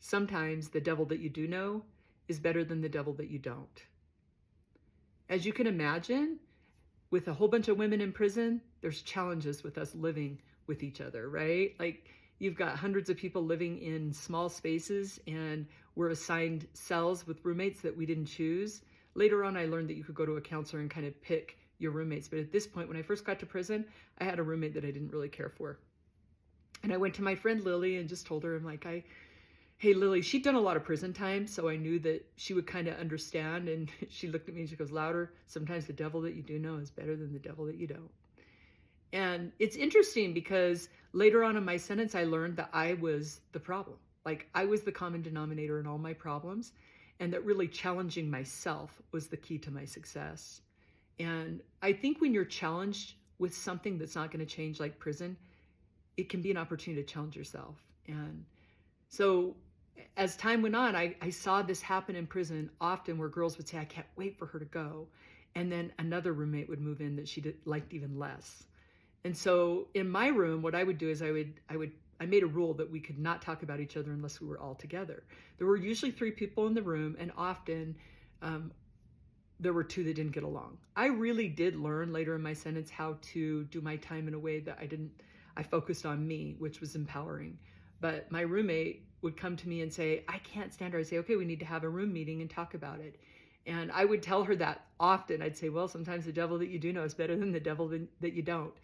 sometimes the devil that you do know is better than the devil that you don't. As you can imagine, with a whole bunch of women in prison, there's challenges with us living with each other, right? Like you've got hundreds of people living in small spaces and we're assigned cells with roommates that we didn't choose. Later on, I learned that you could go to a counselor and kind of pick your roommates. But at this point, when I first got to prison, I had a roommate that I didn't really care for. And I went to my friend Lily and just told her, I'm like, hey, Lily, she'd done a lot of prison time, so I knew that she would kind of understand. And she looked at me and she goes, louder, sometimes the devil that you do know is better than the devil that you don't. And it's interesting because later on in my sentence, I learned that I was the problem. Like I was the common denominator in all my problems, and that really challenging myself was the key to my success. And I think when you're challenged with something that's not going to change, like prison, it can be an opportunity to challenge yourself. And so as time went on, I saw this happen in prison often where girls would say, I can't wait for her to go. And then another roommate would move in that she liked even less. And so in my room, what I would do is I made a rule that we could not talk about each other unless we were all together. There were usually 3 people in the room, and often there were 2 that didn't get along. I really did learn later in my sentence how to do my time in a way that I focused on me, which was empowering. But my roommate would come to me and say, I can't stand her. I'd say, okay, we need to have a room meeting and talk about it. And I would tell her that often. I'd say, well, sometimes the devil that you do know is better than the devil that you don't.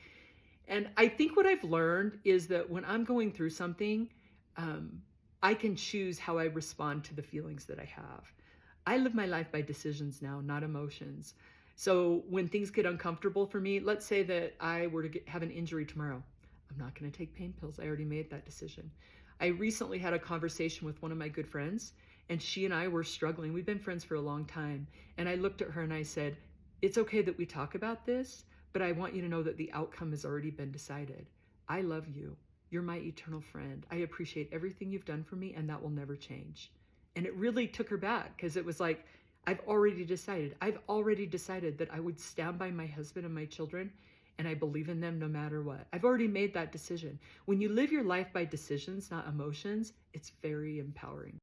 And I think what I've learned is that when I'm going through something, I can choose how I respond to the feelings that I have. I live my life by decisions now, not emotions. So when things get uncomfortable for me, let's say that I were to have an injury tomorrow. I'm not going to take pain pills. I already made that decision. I recently had a conversation with one of my good friends, and she and I were struggling. We've been friends for a long time. And I looked at her and I said, it's okay that we talk about this, but I want you to know that the outcome has already been decided. I love you. You're my eternal friend. I appreciate everything you've done for me, and that will never change. And it really took her back because it was like, I've already decided that I would stand by my husband and my children, and I believe in them no matter what. I've already made that decision. When you live your life by decisions, not emotions, it's very empowering.